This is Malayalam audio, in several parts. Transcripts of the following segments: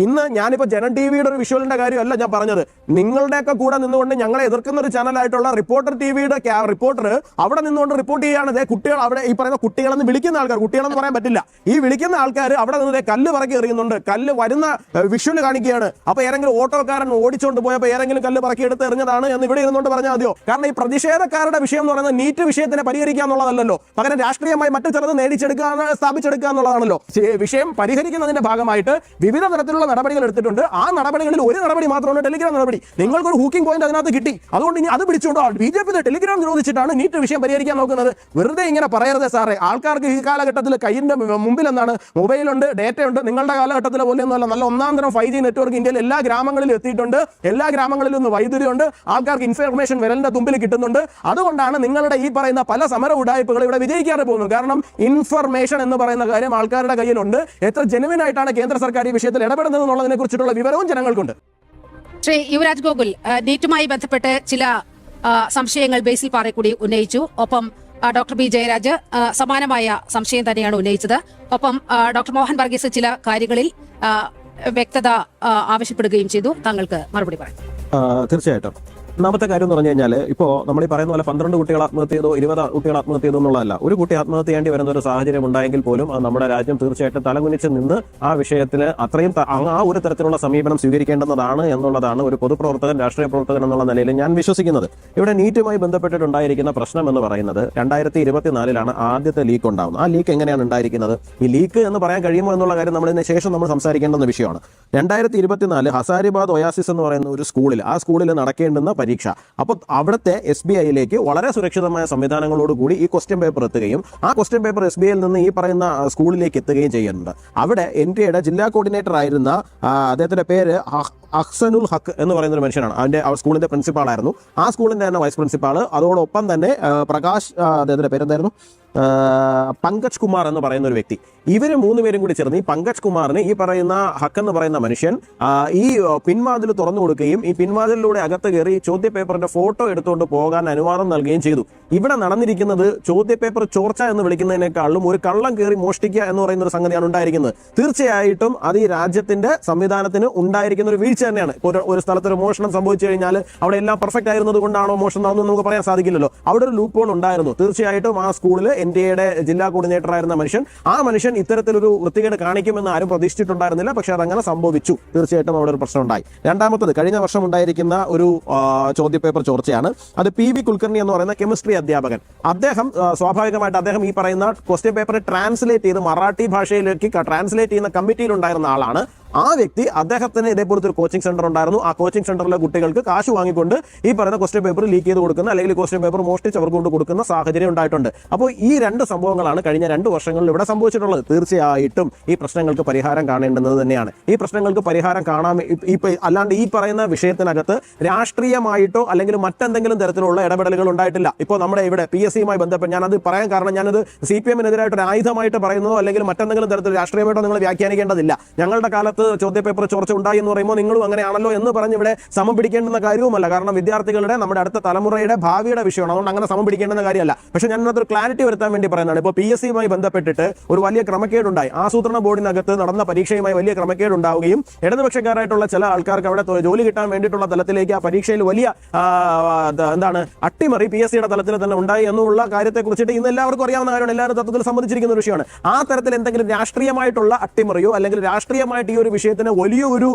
ഇന്ന് ഞാനിപ്പോൾ ജനം ടി വിയുടെ ഒരു വിഷ്വലിന്റെ കാര്യമല്ല ഞാൻ പറഞ്ഞത്. നിങ്ങളുടെയൊക്കെ കൂടെ നിന്നുകൊണ്ട് ഞങ്ങളെ എതിർക്കുന്ന ഒരു ചാനലായിട്ടുള്ള റിപ്പോർട്ടർ ടിവിയുടെ റിപ്പോർട്ടർ അവിടെ നിന്നുകൊണ്ട് റിപ്പോർട്ട് ചെയ്യുകയാണ്. കുട്ടികൾ അവിടെ ഈ പറയുന്ന കുട്ടികളെന്ന് വിളിക്കുന്ന ആൾക്കാർ, കുട്ടികളെന്ന് പറയാൻ പറ്റില്ല, ഈ വിളിക്കുന്ന ആൾക്കാർ അവിടെ നിന്ന് കല്ല് പറക്കി എറിയുന്നുണ്ട്, കല്ല് വരുന്ന വിഷ്വൽ കാണിക്കുകയാണ്. അപ്പൊ ഏതെങ്കിലും ഓട്ടോക്കാരൻ ഓടിച്ചുകൊണ്ട് പോയപ്പോൾ ഏതെങ്കിലും കല്ല് പറക്കി എടുത്ത് എറിഞ്ഞതാണ് എന്ന് ഇവിടെ ഇരുന്നുകൊണ്ട് പറഞ്ഞാൽ മതിയോ? കാരണം ഈ പ്രതിഷേധക്കാരുടെ വിഷയം എന്ന് പറയുന്നത് നീറ്റ് വിഷയത്തിനെ പരിഹരിക്കുക എന്നുള്ളതല്ലോ, പകരം രാഷ്ട്രീയമായി മറ്റു ചിലത് നേടിച്ചെടുക്കുക, സ്ഥാപിച്ചെടുക്കുക എന്നുള്ളതാണല്ലോ. വിഷയം പരിഹരിക്കുന്നതിന്റെ ഭാഗമായിട്ട് വിവിധ തരത്തിലുള്ള നടപടികൾ എടുത്തിട്ടുണ്ട്. ആ നടപടികളിൽ ഒരു നടപടി മാത്രമാണ് ടെലിഗ്രാം നടപടി. നിങ്ങൾക്കൊരു ഹൂക്കിംഗ് പോയിന്റ് അതിനകത്ത് കിട്ടി, അതുകൊണ്ട് ഇനി അത് പിടിച്ചുകൊണ്ടോ BJP ടെലിഗ്രാം നിരോധിച്ചിട്ടാണ് നീറ്റ് വിഷയം പരിഹരിക്കാൻ നോക്കുന്നത്. വെറുതെ ഇങ്ങനെ പറയരുത് സാറേ. ആൾക്കാർക്ക് ഈ കാലഘട്ടത്തിൽ കയ്യിന്റെ മുമ്പിൽ എന്താണ്, മൊബൈലുണ്ട്, ഡേറ്റ ഉണ്ട്. നിങ്ങളുടെ കാലഘട്ടത്തിലെ പോലെയൊന്നുമല്ല, നല്ല ഒന്നാം തരം 5G നെറ്റ്വർക്ക് ഇന്ത്യയിൽ എല്ലാ ഗ്രാമങ്ങളിലും എത്തിയിട്ടുണ്ട്. എല്ലാ ഗ്രാമങ്ങളിലും ഒന്ന് വൈദ്യുതി ഉണ്ട്. ആൾക്കാർക്ക് ഇൻഫർമേഷൻ വിരലിന്റെ തുമ്പിൽ കിട്ടുന്നുണ്ട്. അതുകൊണ്ടാണ് നിങ്ങളുടെ ഈ പറയുന്ന പല സമര ഉടായ്പകൾ ഇവിടെ വിജയിക്കാതെ പോകുന്നത്. കാരണം ഇൻഫർമേഷൻ എന്ന് പറയുന്ന കാര്യം ആൾക്കാരുടെ കയ്യിലുണ്ട്. എത്ര ജെനുവിൻ ആയിട്ടാണ് കേന്ദ്ര സർക്കാർ ഈ വിഷയത്തിൽ ഇടപെടുന്നത് എന്നുള്ളതിനെ കുറിച്ചിട്ടുള്ള വിവരവും ജനങ്ങൾക്കുണ്ട്. ശ്രീ യുവരാജ് ഗോകുൽ, നീറ്റുമായി ബന്ധപ്പെട്ട് ചില സംശയങ്ങൾ ബേസിൽ പാറേക്കൂടി ഉന്നയിച്ചു. ഒപ്പം ഡോക്ടർ ബി ജയരാജ് സമാനമായ സംശയം തന്നെയാണ് ഉന്നയിച്ചത്. ഒപ്പം ഡോക്ടർ മോഹൻ വർഗീസ് ചില കാര്യങ്ങളിൽ വ്യക്തത ആവശ്യപ്പെടുകയും ചെയ്തു. താങ്കൾക്ക് മറുപടി പറയാം. തീർച്ചയായിട്ടും. ഒന്നാമത്തെ കാര്യം എന്ന് പറഞ്ഞു കഴിഞ്ഞാൽ, ഇപ്പോൾ നമ്മൾ ഈ പറയുന്ന പോലെ 12 കുട്ടികൾ ആത്മഹത്യ ചെയ്തോ 20 കുട്ടികൾ ആത്മഹത്യ ചെയ്തോ എന്നുള്ളതല്ല. ഒരു കുട്ടി ആത്മഹത്യ ചെയ്യേണ്ടി വരുന്ന ഒരു സാഹചര്യം ഉണ്ടായെങ്കിൽ പോലും നമ്മുടെ രാജ്യം തീർച്ചയായിട്ടും തലകുനിച്ച് നിന്ന് ആ വിഷയത്തിന് അത്രയും ആ ഒരു തരത്തിലുള്ള സമീപനം സ്വീകരിക്കേണ്ടതാണ് എന്നുള്ളതാണ് ഒരു പൊതുപ്രവർത്തകൻ, രാഷ്ട്രീയ പ്രവർത്തകൻ എന്നുള്ള നിലയിൽ ഞാൻ വിശ്വസിക്കുന്നത്. ഇവിടെ നീറ്റുമായി ബന്ധപ്പെട്ടിട്ടുണ്ടായിരിക്കുന്ന പ്രശ്നം എന്ന് പറയുന്നത് 2024 ആദ്യത്തെ ലീക്ക് ഉണ്ടാകുന്നത്. ആ ലീക്ക് എങ്ങനെയാണ് ഉണ്ടായിരിക്കുന്നത്? ഈ ലീക്ക് എന്ന് പറയാൻ കഴിയുമോ എന്നുള്ള കാര്യം നമ്മളിതിന് ശേഷം നമ്മൾ സംസാരിക്കേണ്ടുന്ന വിഷയമാണ്. 2024 ഹസാരിബാദ് ഒയാസിസ് എന്ന് പറയുന്ന ഒരു സ്കൂളിൽ, ആ സ്കൂളിൽ നടക്കേണ്ടുന്ന പരീക്ഷ. അപ്പോൾ അവിടുത്തെ SBIയിലേക്ക് വളരെ സുരക്ഷിതമായ സംവിധാനങ്ങളോടുകൂടി ഈ ക്വസ്റ്റ്യൻ പേപ്പർ എത്തുകയും ആ ക്വസ്റ്റ്യൻ പേപ്പർ SBIയിൽ നിന്ന് ഈ പറയുന്ന സ്കൂളിലേക്ക് എത്തുകയും ചെയ്യുന്നുണ്ട്. അവിടെ NTAയുടെ ജില്ലാ കോർഡിനേറ്റർ ആയിരുന്ന അദ്ദേഹത്തിന്റെ പേര് അഹ്സനുൽ ഹക്ക് എന്ന് പറയുന്ന ഒരു മനുഷ്യനാണ്. അവന്റെ സ്കൂളിന്റെ പ്രിൻസിപ്പാളായിരുന്നു. ആ സ്കൂളിന്റെ തന്നെ വൈസ് പ്രിൻസിപ്പാൾ. അതോടൊപ്പം തന്നെ പ്രകാശ്, അദ്ദേഹത്തിന്റെ പേരെന്തായിരുന്നു, പങ്കജ് കുമാർ എന്ന് പറയുന്ന ഒരു വ്യക്തി. ഇവർ 3 പേരും കൂടി ചേർന്ന് ഈ പങ്കജ് കുമാറിന് ഈ പറയുന്ന ഹക്ക് എന്ന് പറയുന്ന മനുഷ്യൻ ഈ പിൻവാതിൽ തുറന്നു കൊടുക്കുകയും ഈ പിൻവാതിലിലൂടെ അകത്ത് കയറി ചോദ്യപേപ്പറിന്റെ ഫോട്ടോ എടുത്തുകൊണ്ട് പോകാൻ അനുവാദം നൽകുകയും ചെയ്തു. ഇവിടെ നടന്നിരിക്കുന്നത് ചോദ്യപേപ്പർ ചോർച്ച എന്ന് വിളിക്കുന്നതിനേക്കാളും ഒരു കള്ളം കയറി മോഷ്ടിക്കുക എന്ന് പറയുന്ന ഒരു സംഗതിയാണ് ഉണ്ടായിരിക്കുന്നത്. തീർച്ചയായിട്ടും അത് ഈ രാജ്യത്തിന്റെ സംവിധാനത്തിന് ഉണ്ടായിരിക്കുന്ന ഒരു വീഴ്ച തന്നെയാണ്. ഒരു സ്ഥലത്ത് ഒരു മോഷണം സംഭവിച്ചു കഴിഞ്ഞാൽ അവിടെ എല്ലാം പെർഫെക്റ്റ് ആയിരുന്നത് കൊണ്ടാണോ മോഷണം നടന്നു നമുക്ക് പറയാൻ സാധിക്കില്ലല്ലോ. അവിടെ ഒരു ലൂപ്പ് ഹോൾ ഉണ്ടായിരുന്നു. തീർച്ചയായിട്ടും ആ സ്കൂളിൽ NTAയുടെ ജില്ലാ കോർഡിനേറ്റർ ആയിരുന്ന മനുഷ്യൻ ഇത്തരത്തിലൊരു വൃത്തികേട് കാണിക്കുമെന്ന് ആരും പ്രതീക്ഷിച്ചിട്ടുണ്ടായിരുന്നില്ല. പക്ഷെ അതങ്ങനെ സംഭവിച്ചു. തീർച്ചയായിട്ടും അവിടെ ഒരു പ്രശ്നം ഉണ്ടായി. രണ്ടാമത്തത്, കഴിഞ്ഞ വർഷം ഉണ്ടായിരിക്കുന്ന ഒരു ചോദ്യപേപ്പർ ചോർച്ചയാണ്. അത് PV കുൽക്കർണി എന്ന് പറയുന്ന കെമിസ്ട്രി അധ്യാപകൻ. അദ്ദേഹം സ്വാഭാവികമായിട്ട് അദ്ദേഹം ഈ പറയുന്ന ക്വസ്റ്റ്യൻ പേപ്പർ ട്രാൻസ്ലേറ്റ് ചെയ്ത് മറാഠി ഭാഷയിലേക്ക് ട്രാൻസ്ലേറ്റ് ചെയ്യുന്ന കമ്മിറ്റിയിൽ ഉണ്ടായിരുന്ന ആളാണ്. ആ വ്യക്തി, അദ്ദേഹത്തിന് ഇതേപോലത്തെ ഒരു കോച്ചിങ് സെന്റർ ഉണ്ടായിരുന്നു. ആ കോച്ചിങ് സെന്ററിലെ കുട്ടികൾക്ക് കാശ് വാങ്ങിക്കൊണ്ട് ഈ പറയുന്ന ക്വസ്റ്റ്യൻ പേപ്പർ ലീക്ക് ചെയ്ത് കൊടുക്കുന്ന, അല്ലെങ്കിൽ ക്വസ്റ്റ്യൻ പേപ്പർ മോഷ്ടിച്ച് അവർക്ക് കൊണ്ട് കൊടുക്കുന്ന സാഹചര്യം ഉണ്ടായിട്ടുണ്ട്. അപ്പോൾ ഈ 2 സംഭവങ്ങളാണ് കഴിഞ്ഞ 2 വർഷങ്ങളിൽ ഇവിടെ സംഭവിച്ചിട്ടുള്ളത്. തീർച്ചയായിട്ടും ഈ പ്രശ്നങ്ങൾക്ക് പരിഹാരം കാണേണ്ടുന്നത് തന്നെയാണ്. ഈ പ്രശ്നങ്ങൾക്ക് പരിഹാരം കാണാൻ അല്ലാണ്ട് ഈ പറയുന്ന വിഷയത്തിനകത്ത് രാഷ്ട്രീയമായിട്ടോ അല്ലെങ്കിൽ മറ്റെന്തെങ്കിലും തരത്തിലുള്ള ഇടപെടലുകൾ ഉണ്ടായിട്ടില്ല. ഇപ്പോൾ നമ്മുടെ ഇവിടെ PSCയുമായി ബന്ധപ്പെട്ട് ഞാനത് പറയാൻ കാരണം, ഞാനത് CPM-നെതിരായിട്ട് ഒരു ആയുധമായിട്ട് പറയുന്നതോ അല്ലെങ്കിൽ മറ്റെന്തെങ്കിലും തരത്തിൽ രാഷ്ട്രീയമായിട്ടോ നിങ്ങൾ വ്യാഖ്യാനിക്കേണ്ടതില്ല. ഞങ്ങളുടെ കാലത്ത് ചോദ്യപേപ്പർ ചോർച്ച ഉണ്ടായി എന്ന് പറയുമ്പോൾ നിങ്ങളും അങ്ങനെയാണല്ലോ എന്ന് പറഞ്ഞ് ഇവിടെ സമം പിടിക്കേണ്ടുന്ന കാര്യവുമല്ല. കാരണം വിദ്യാർത്ഥികളുടെ, നമ്മുടെ അടുത്ത തലമുറയുടെ ഭാവിയുടെ വിഷയമാണ്. അതുകൊണ്ട് അങ്ങനെ സമം പിടിക്കേണ്ടുന്ന കാര്യമല്ല. പക്ഷേ ഞാൻ അതിനകത്തൊരു ക്ലാരിറ്റി വരുത്താൻ വേണ്ടി പറയുന്നതാണ്. ഇപ്പോൾ PSCയുമായി ബന്ധപ്പെട്ടിട്ട് ഒരു വലിയ ക്രമക്കേടുണ്ടായി. ആസൂത്രണ ബോർഡിനകത്ത് നടന്ന പരീക്ഷയുമായി വലിയ ക്രമക്കേടുണ്ടാവുകയും ഇടതുപക്ഷക്കാരായിട്ടുള്ള ചില ആൾക്കാർക്ക് അവിടെ ജോലി കിട്ടാൻ വേണ്ടിയിട്ടുള്ള തലത്തിലേക്ക് ആ പരീക്ഷയിൽ വലിയ അട്ടിമറി PSCയുടെ തലത്തിൽ തന്നെ ഉണ്ടായി എന്നുള്ള കാര്യത്തെ കുറിച്ചിട്ട് ഇന്ന് എല്ലാവർക്കും അറിയാവുന്ന കാര്യമാണ്. എല്ലാവരും തത്വത്തിൽ സംബന്ധിച്ചിരിക്കുന്ന ഒരു വിഷയമാണ്. ആ തരത്തിൽ എന്തെങ്കിലും രാഷ്ട്രീയമായിട്ടുള്ള അട്ടിമറിയോ അല്ലെങ്കിൽ രാഷ്ട്രീയമായിട്ട് ഈ ഒരു വിഷയത്തിന് വലിയൊരു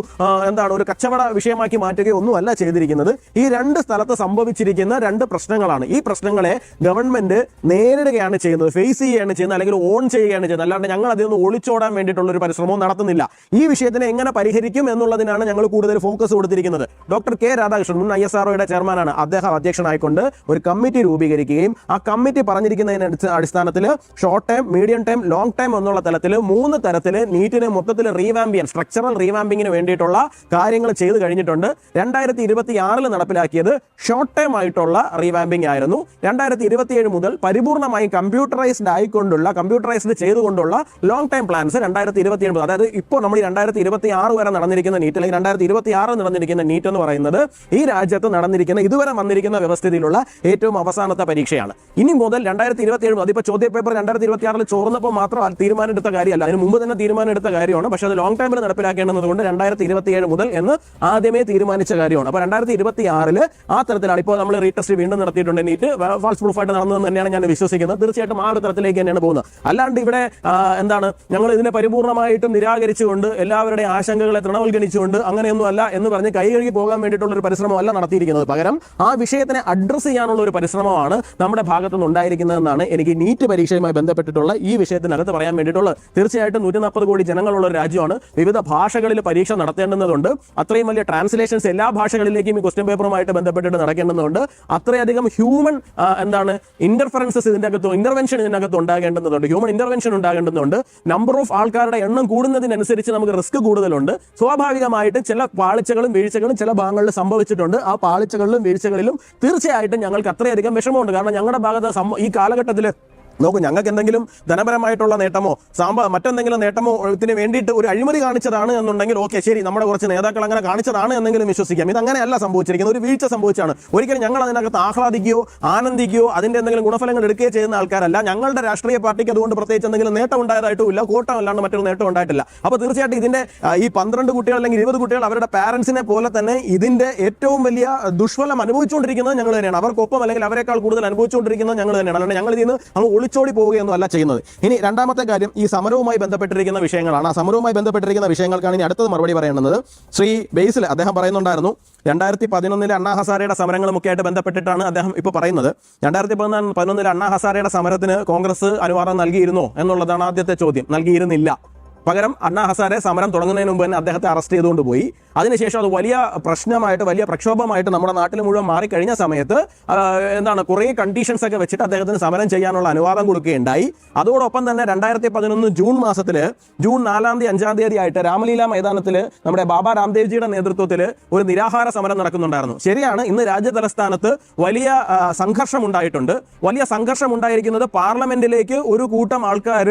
ഒരു കച്ചവട വിഷയമാക്കി മാറ്റുകയോ ഒന്നുമല്ല ചെയ്തിരിക്കുന്നത്. ഈ 2 സ്ഥലത്ത് സംഭവിച്ചിരിക്കുന്ന 2 പ്രശ്നങ്ങളാണ്. ഈ പ്രശ്നങ്ങളെ ഗവൺമെന്റ് നേരിടുകയാണ് ചെയ്യുന്നത്, ഫേസ് ചെയ്യുകയാണ് ചെയ്യുന്നത്, അല്ലെങ്കിൽ ഓൺ ചെയ്യുകയാണ് ചെയ്യുന്നത്. അല്ലാണ്ട് ഞങ്ങൾ അതിൽ നിന്ന് ഒളിച്ചോടാൻ വേണ്ടിയിട്ടുള്ള ഒരു പരിശ്രമവും നടത്തുന്നില്ല. ഈ വിഷയത്തിനെ എങ്ങനെ പരിഹരിക്കും എന്നുള്ളതിനാണ് ഞങ്ങൾ കൂടുതൽ ഫോക്കസ് കൊടുത്തിരിക്കുന്നത്. ഡോക്ടർ K രാധാകൃഷ്ണൻ, മുൻ ISROയുടെ ചെയർമാനാണ്. അദ്ദേഹം അധ്യക്ഷനായിക്കൊണ്ട് ഒരു കമ്മിറ്റി രൂപീകരിക്കുകയും ആ കമ്മിറ്റി പറഞ്ഞിരിക്കുന്നതിന് അടിസ്ഥാനത്തിൽ short time, medium time, long time എന്നുള്ള തലത്തിൽ 3 തരത്തിൽ നീറ്റിനെ മൊത്തത്തിൽ റീവാമ്പിയൻ, സ്ട്രക്ചറൽ റീവാമ്പിങ്ങിന് വേണ്ടിയിട്ടുള്ള കാര്യങ്ങൾ ചെയ്തു കഴിഞ്ഞിട്ടുണ്ട്. 2026 നടപ്പിലാക്കിയത് ഷോർട്ട് ടൈം ആയിട്ടുള്ള റീവാമ്പിംഗ് ആയിരുന്നു. 2027 മുതൽ പരിപൂർണമായി കമ്പ്യൂട്ടറൈസ്ഡ് ചെയ്തുകൊണ്ടുള്ള ലോങ് ടൈം പ്ലാൻസ് 2027, അതായത് ഇപ്പോൾ നമ്മൾ 2026 വരെ നടന്നിരിക്കുന്ന നീറ്റ്, അല്ലെങ്കിൽ 2026 നടന്നിരിക്കുന്ന നീറ്റ് എന്ന് പറയുന്നത് ഈ രാജ്യത്ത് നടന്നിരിക്കുന്ന ഇതുവരെ വന്നിരിക്കുന്ന വ്യവസ്ഥയിലുള്ള ഏറ്റവും അവസാനത്തെ പരീക്ഷയാണ്. ഇനി മുതൽ 2027, അതിപ്പോൾ ചോദ്യപേപ്പർ 2026 ചോർന്നപ്പോൾ മാത്രം തീരുമാനം എടുത്ത കാര്യമല്ല, അതിന് മുമ്പ് തന്നെ തീരുമാനം എടുത്ത കാര്യമാണ്. പക്ഷേ അത് ലോങ് ടൈമിൽ നടപ്പിലാക്കേണ്ടത് കൊണ്ട് 2027 മുതൽ എന്ന് ആദ്യമേ തീരുമാനിച്ച കാര്യമാണ്. അപ്പോൾ 2026 ആ തരത്തിലാണ് ഇപ്പോൾ നമ്മൾ റീടെസ്റ്റ് വീണ്ടും നടത്തിയിട്ടുണ്ട്. നീറ്റ് ഫാൾസ് പ്രൂഫായിട്ട് നടന്നതെന്ന് തന്നെയാണ് ഞാൻ വിശ്വസിക്കുന്നത്. തീർച്ചയായിട്ടും ആ ഒരു തരത്തിലേക്ക് തന്നെയാണ് പോകുന്നത്. അല്ലാണ്ട് ഇവിടെ എന്താണ് ഞങ്ങൾ ഇതിനെ പരിപൂർണമായിട്ടും നിരാകരിച്ചുകൊണ്ട് എല്ലാവരുടെയും ആശങ്കകളെ തൃണവൽക്കരിച്ചുകൊണ്ട് അങ്ങനെയൊന്നും അല്ല എന്ന് പറഞ്ഞ് കൈകഴുകി പോകാൻ വേണ്ടിയിട്ടുള്ള ഒരു പരിശ്രമമല്ല നടത്തിയിരിക്കുന്നത്. പകരം ആ വിഷയത്തിനെ അഡ്രസ്സ് ചെയ്യാനുള്ള ഒരു പരിശ്രമമാണ് നമ്മുടെ ഭാഗത്തുനിന്ന് ഉണ്ടായിരിക്കുന്നതെന്നാണ് എനിക്ക് നീറ്റ് പരീക്ഷയുമായി ബന്ധപ്പെട്ടിട്ടുള്ള ഈ വിഷയത്തിനകത്ത് പറയാൻ വേണ്ടിയിട്ടുള്ളത്. തീർച്ചയായിട്ടും 140 കോടി ജനങ്ങളുള്ള ഒരു രാജ്യമാണ്. വിവിധ ഭാഷകളിൽ പരീക്ഷ നടത്തേണ്ടതുണ്ട്. അത്രയും വലിയ ട്രാൻസ്ലേഷൻസ് എല്ലാ ഭാഷകളിലേക്കും ഈ ക്വസ്റ്റ്യൻ പേപ്പറുമായിട്ട് ബന്ധപ്പെട്ടിട്ട് നടക്കേണ്ടതുണ്ട്. അത്രയധികം ഹ്യൂമൻ ഇന്റർഫറൻസസ് ഇന്റർവെൻഷൻ ഇതിനകത്ത് ഉണ്ടാകേണ്ടതുണ്ട്. ഹ്യൂമൻ ഇന്റർവെൻഷൻ ഉണ്ടാകേണ്ടതുണ്ട്. നമ്പർ ഓഫ് ആൾക്കാരുടെ എണ്ണം കൂടുന്നതിനനുസരിച്ച് നമുക്ക് റിസ്ക് കൂടുതലുണ്ട്. സ്വാഭാവികമായിട്ട് ചില പാളിച്ചകളും വീഴ്ചകളും ചില ഭാഗങ്ങളിൽ സംഭവിച്ചിട്ടുണ്ട്. ആ പാളിച്ചകളിലും വീഴ്ചകളിലും തീർച്ചയായിട്ടും ഞങ്ങൾക്ക് അത്രയധികം വിഷമമുണ്ട്. കാരണം ഞങ്ങളുടെ ഭാഗത്ത് ഈ കാലഘട്ടത്തിൽ നോക്കൂ, ഞങ്ങൾക്ക് എന്തെങ്കിലും ധനപരമായിട്ടുള്ള നേട്ടമോ മറ്റെന്തെങ്കിലും നേട്ടമോ ഇതിന് വേണ്ടിയിട്ട് ഒരു അഴിമതി കാണിച്ചതാണ് എന്നുണ്ടെങ്കിൽ ഓക്കെ, ശരി, നമ്മുടെ കുറച്ച് നേതാക്കൾ അങ്ങനെ കാണിച്ചതാണ് എന്നെങ്കിലും വിശ്വസിക്കാം. ഇതങ്ങനെയല്ല സംഭവിച്ചിരിക്കുന്നത്. ഒരു വീഴ്ച സംഭവിച്ചാണ്. ഒരിക്കലും ഞങ്ങൾ അതിനകത്ത് ആഹ്ലാദിക്കുകയോ ആനന്ദിക്കുകയോ അതിന്റെ എന്തെങ്കിലും ഗുണഫലങ്ങൾ എടുക്കുകയോ ചെയ്യുന്ന ആൾക്കാരല്ല. ഞങ്ങളുടെ രാഷ്ട്രീയ പാർട്ടിക്ക് അതുകൊണ്ട് പ്രത്യേകിച്ച് എന്തെങ്കിലും നേട്ടം ഉണ്ടായതായിട്ടുമില്ല. കോട്ടം അല്ലാണ്ട് മറ്റൊരു നേട്ടം ഉണ്ടായിട്ടില്ല. അപ്പോൾ തീർച്ചയായിട്ടും ഇതിന്റെ ഈ 12 കുട്ടികൾ അല്ലെങ്കിൽ 20 കുട്ടികൾ അവരുടെ പാരന്റ്സിനെ പോലെ തന്നെ ഇതിന്റെ ഏറ്റവും വലിയ ദുഷ്ഫലം അനുഭവിച്ചുകൊണ്ടിരിക്കുന്നത് ഞങ്ങൾ തന്നെയാണ്. അവർക്കൊപ്പം അല്ലെങ്കിൽ അവരെക്കാൾ കൂടുതൽ അനുഭവിച്ചുകൊണ്ടിരിക്കുന്നത് ഞങ്ങൾ തന്നെയാണ്. അല്ലാണ്ട് ഞങ്ങൾ ഇതിന് ഒളിച്ചോടി പോവുകയൊന്നും അല്ല ചെയ്യുന്നത്. ഇനി രണ്ടാമത്തെ കാര്യം ഈ സമരവുമായി ബന്ധപ്പെട്ടിരിക്കുന്ന വിഷയങ്ങളാണ്. ആ സമരവുമായി ബന്ധപ്പെട്ടിരിക്കുന്ന വിഷയങ്ങൾക്കാണ് ഇനി അടുത്തത് മറുപടി പറയേണ്ടത്. ശ്രീ ബേസിൽ അദ്ദേഹം പറയുന്നുണ്ടായിരുന്നു 2011 അണ്ണാ ഹസാരയുടെ സമരങ്ങളുമൊക്കെ ആയിട്ട് ബന്ധപ്പെട്ടിട്ടാണ് അദ്ദേഹം ഇപ്പോൾ പറയുന്നത്. 2011 അണ്ണാ ഹസാരയുടെ സമരത്തിന് കോൺഗ്രസ് അനുവാദം നൽകിയിരുന്നോ എന്നുള്ളതാണ് ആദ്യത്തെ ചോദ്യം. നൽകിയിരുന്നില്ല. പകരം അണ്ണാ ഹസാരെ സമരം തുടങ്ങുന്നതിന് മുമ്പ് തന്നെ അദ്ദേഹത്തെ അറസ്റ്റ് ചെയ്തുകൊണ്ട് പോയി. അതിനുശേഷം അത് വലിയ പ്രശ്നമായിട്ട് വലിയ പ്രക്ഷോഭമായിട്ട് നമ്മുടെ നാട്ടിൽ മുഴുവൻ മാറിക്കഴിഞ്ഞ സമയത്ത് കുറേ കണ്ടീഷൻസ് ഒക്കെ വെച്ചിട്ട് അദ്ദേഹത്തിന് സമരം ചെയ്യാനുള്ള അനുവാദം കൊടുക്കുകയുണ്ടായി. അതോടൊപ്പം തന്നെ 2011 ജൂൺ മാസത്തിൽ ജൂൺ 4-ാം തീയതി 5-ാം തീയതി ആയിട്ട് രാമലീല മൈതാനത്തിൽ നമ്മുടെ ബാബ രാംദേവ്ജിയുടെ നേതൃത്വത്തിൽ ഒരു നിരാഹാര സമരം നടക്കുന്നുണ്ടായിരുന്നു. ശരിയാണ്, ഇന്ന് രാജ്യ തലസ്ഥാനത്ത് വലിയ സംഘർഷം ഉണ്ടായിട്ടുണ്ട്. വലിയ സംഘർഷം ഉണ്ടായിരിക്കുന്നത് പാർലമെന്റിലേക്ക് ഒരു കൂട്ടം ആൾക്കാർ,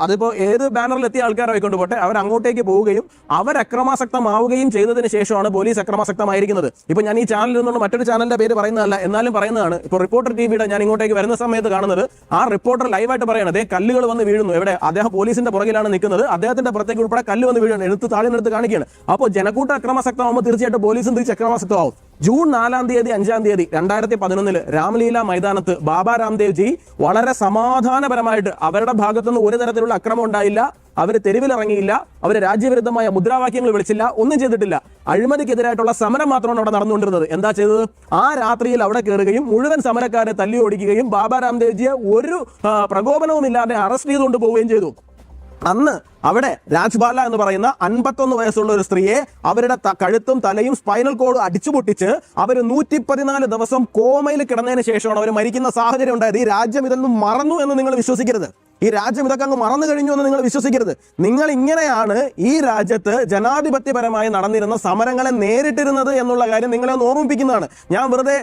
അതിപ്പോ ഏത് ബാനറിലെത്തിയ ആൾക്കാർ ആയിക്കൊണ്ട് പോട്ടെ, അവർ അങ്ങോട്ടേക്ക് പോവുകയും അവർ അക്രമാസക്തമാവുകയും ചെയ്തതിന് ശേഷമാണ് പോലീസ് അക്രമാസക്തമായിരിക്കുന്നത്. ഇപ്പൊ ഞാൻ ഈ ചാനലിൽ നിന്നുള്ള മറ്റൊരു ചാനലിന്റെ പേര് പറയുന്നതല്ല, എന്നാലും പറയുന്നതാണ്. ഇപ്പോൾ റിപ്പോർട്ടർ ടിവിയുടെ ഞാൻ ഇങ്ങോട്ടേക്ക് വരുന്ന സമയത്ത് കാണുന്നത് ആ റിപ്പോർട്ടർ ലൈവായിട്ട് പറയണത് കല്ലുകൾ വന്ന് വീഴുന്നു. എവിടെ? അദ്ദേഹം പോലീസിന്റെ പുറകിലാണ് നിൽക്കുന്നത്. അദ്ദേഹത്തിന്റെ പുറത്തേക്ക് ഉൾപ്പെടെ കല്ല് വന്ന് വീഴുന്നു. എടുത്ത് താഴെ എടുത്ത് കാണിക്കുകയാണ്. അപ്പോൾ ജനക്കൂട്ട അക്രമാസക്തമാകുമ്പോൾ തീർച്ചയായിട്ടും പോലീസും തിരിച്ച് അക്രമാസക്തമാവും. ജൂൺ 4-ാം തീയതി 5-ാം തീയതി 2011 രാമലീല മൈതാനത്ത് ബാബ രാംദേവ് ജി വളരെ സമാധാനപരമായിട്ട് അവരുടെ ഭാഗത്തുനിന്ന് ഒരു തരത്തിലുള്ള അക്രമം ഉണ്ടായില്ല. അവർ തെരുവിലിറങ്ങിയില്ല. അവർ രാജ്യവിരുദ്ധമായ മുദ്രാവാക്യങ്ങൾ വിളിച്ചില്ല. ഒന്നും ചെയ്തിട്ടില്ല. അഴിമതിക്കെതിരായിട്ടുള്ള സമരം മാത്രമാണ് അവിടെ നടന്നുകൊണ്ടിരുന്നത്. എന്താ ചെയ്തത്? ആ രാത്രിയിൽ അവിടെ കയറുകയും മുഴുവൻ സമരക്കാരെ തല്ലി ഓടിക്കുകയും ബാബ രാംദേവ് ജിയെ ഒരു പ്രകോപനവും ഇല്ലാതെ അറസ്റ്റ് ചെയ്തുകൊണ്ട് പോവുകയും ചെയ്തു. അന്ന് അവിടെ രാജ്ബാല എന്ന് പറയുന്ന 51 വയസ്സുള്ള ഒരു സ്ത്രീയെ അവരുടെ കഴുത്തും തലയും സ്പൈനൽ കോഡ് അടിച്ചുപൊട്ടിച്ച് അവർ 114 ദിവസം കോമയിൽ കിടന്നതിന് ശേഷമാണ് അവർ മരിക്കുന്ന സാഹചര്യം ഉണ്ടായത്. ഈ രാജ്യം ഇതൊന്നും മറന്നു എന്ന് നിങ്ങൾ വിശ്വസിക്കരുത്. ഈ രാജ്യം ഇതൊക്കെ അങ്ങ് മറന്നു കഴിഞ്ഞു എന്ന് നിങ്ങൾ വിശ്വസിക്കരുത്. നിങ്ങൾ ഇങ്ങനെയാണ് ഈ രാജ്യത്ത് ജനാധിപത്യപരമായി നടന്നിരുന്ന സമരങ്ങളെ നേരിട്ടിരുന്നത് എന്നുള്ള കാര്യം നിങ്ങളെ ഒന്ന് ഓർമ്മിപ്പിക്കുന്നതാണ്. ഞാൻ വെറുതെ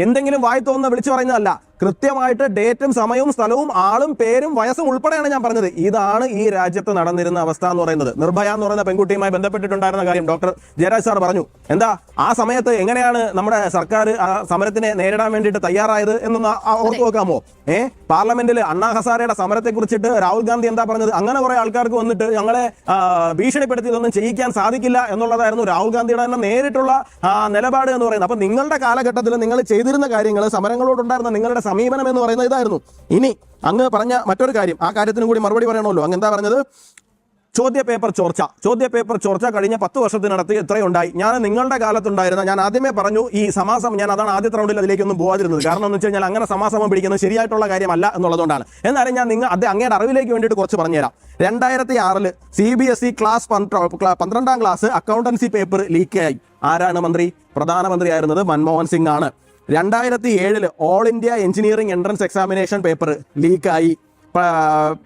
എന്തെങ്കിലും വായി തോന്നുന്ന വിളിച്ചു പറയുന്നതല്ല. കൃത്യമായിട്ട് ഡേറ്റും സമയവും സ്ഥലവും ആളും പേരും വയസ്സും ഉൾപ്പെടെയാണ് ഞാൻ പറഞ്ഞത്. ഇതാണ് ഈ രാജ്യത്ത് നടന്നിരുന്ന അവസ്ഥ എന്ന് പറയുന്നത്. നിർഭയ എന്ന് പറയുന്ന പെൺകുട്ടിയുമായി ബന്ധപ്പെട്ടിട്ടുണ്ടായിരുന്ന കാര്യം ഡോക്ടർ ജയരാജ് സാർ പറഞ്ഞു. എന്താ ആ സമയത്ത് എങ്ങനെയാണ് നമ്മുടെ സർക്കാർ ആ സമരത്തിനെ നേരിടാൻ വേണ്ടിയിട്ട് തയ്യാറായത് എന്നൊന്ന് ഓർത്തു നോക്കാമോ? പാർലമെന്റിൽ അണ്ണാ ഹസാരയുടെ സമരത്തെ കുറിച്ചിട്ട് രാഹുൽ ഗാന്ധി എന്താ പറഞ്ഞത്? അങ്ങനെ കുറെ ആൾക്കാർക്ക് വന്നിട്ട് ഞങ്ങളെ ഭീഷണിപ്പെടുത്തി ഇതൊന്നും ചെയ്യിക്കാൻ സാധിക്കില്ല എന്നുള്ളതായിരുന്നു രാഹുൽ ഗാന്ധിയുടെ തന്നെ നേരിട്ടുള്ള നിലപാട് എന്ന് പറയുന്നത്. അപ്പൊ നിങ്ങളുടെ കാലഘട്ടത്തിൽ നിങ്ങൾ ചെയ്തിരുന്ന കാര്യങ്ങൾ, സമരങ്ങളോടുണ്ടായിരുന്ന നിങ്ങളുടെ സമീപനം എന്ന് പറയുന്നത് ഇതായിരുന്നു. ഇനി അങ്ങ് പറഞ്ഞ മറ്റൊരു കാര്യം, ആ കാര്യത്തിന് കൂടി മറുപടി പറയണമല്ലോ. അങ്ങ് എന്താ പറഞ്ഞത്? ചോദ്യപേപ്പർ ചോർച്ച കഴിഞ്ഞ 10 വർഷത്തിനടുത്ത് എത്രയുണ്ടായി? ഞാൻ നിങ്ങളുടെ കാലത്തുണ്ടായിരുന്ന, ഞാൻ ആദ്യമേ പറഞ്ഞു ഈ സമാസം, ഞാൻ അതാണ് ആദ്യത്തെ റൗണ്ടിൽ അതിലേക്കൊന്നും പോകാതിരുന്നത്. കാരണം എന്ന് വെച്ച് കഴിഞ്ഞാൽ അങ്ങനെ സമാസമം പിടിക്കുന്നത് ശരിയായിട്ടുള്ള കാര്യമല്ല എന്നുള്ളതുകൊണ്ടാണ്. എന്നാലും ഞാൻ അങ്ങയുടെ അറിവിലേക്ക് വേണ്ടിയിട്ട് കുറച്ച് പറഞ്ഞുതരാം. 2006 CBSE ക്ലാസ് 12ാം ക്ലാസ് അക്കൗണ്ടൻസി പേപ്പർ ലീക്കായി. ആരാണ് മന്ത്രി? പ്രധാനമന്ത്രി ആയിരുന്നത് മൻമോഹൻ സിംഗ് ആണ്. 2007 all India engineering entrance examination paper ലീക്കായി.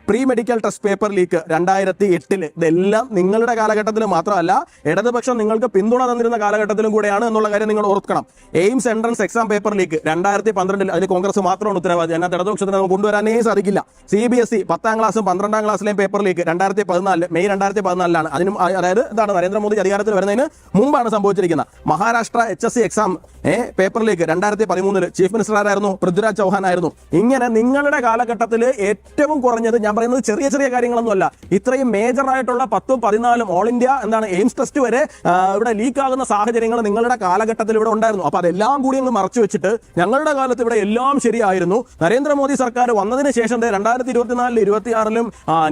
Pre medical test paper leak 2008. ഇതെല്ലാം നിങ്ങളുടെ കാലഘട്ടത്തിൽ മാത്രമല്ല, ഇടതുപക്ഷം നിങ്ങൾക്ക് പിന്തുണ തന്നിരുന്ന കാലഘട്ടത്തിലും കൂടെയാണ് എന്നുള്ള കാര്യം നിങ്ങൾ ഓർക്കണം. AIIMS entrance exam paper leak 2012. അതിന് കോൺഗ്രസ് മാത്രമാണ് ഉത്തരവാദി. അതിനകത്ത് ഇടതുപക്ഷത്തിന് നമുക്ക് കൊണ്ടുവരാനേ സാധിക്കില്ല. CBSE 10ാം ക്ലാസ്സും 12ാം ക്ലാസ്സിലെയും പേപ്പർ ലീക്ക് 2014 മെയ് 2014 അതിനും അതായത് എന്താണ് നരേന്ദ്രമോദി അധികാരത്തിൽ വരുന്നതിന് മുമ്പാണ് സംഭവിച്ചിരിക്കുന്നത്. Maharashtra HSC exam paper leak 2013 chief minister ആരായിരുന്നു? പൃഥ്വിരാജ് ചൗഹാൻ ആയിരുന്നു. ഇങ്ങനെ നിങ്ങളുടെ കാലഘട്ടത്തിൽ ഏറ്റവും കുറഞ്ഞത് ഞാൻ പറയുന്നത് ചെറിയ ചെറിയ കാര്യങ്ങളൊന്നുമല്ല, ഇത്രയും മേജർ ആയിട്ടുള്ള 10ഉം 14ഉം ഓൾ ഇന്ത്യ എയിംസ് ടെസ്റ്റ് വരെ ഇവിടെ ലീക്ക് ആകുന്ന സാഹചര്യങ്ങൾ നിങ്ങളുടെ കാലഘട്ടത്തിൽ ഇവിടെ ഉണ്ടായിരുന്നു. അപ്പൊ അതെല്ലാം കൂടി അങ്ങ് മറച്ചു വെച്ചിട്ട് ഞങ്ങളുടെ കാലത്ത് ഇവിടെ എല്ലാം ശരിയായിരുന്നു, നരേന്ദ്രമോദി സർക്കാർ വന്നതിന് ശേഷം 2024 26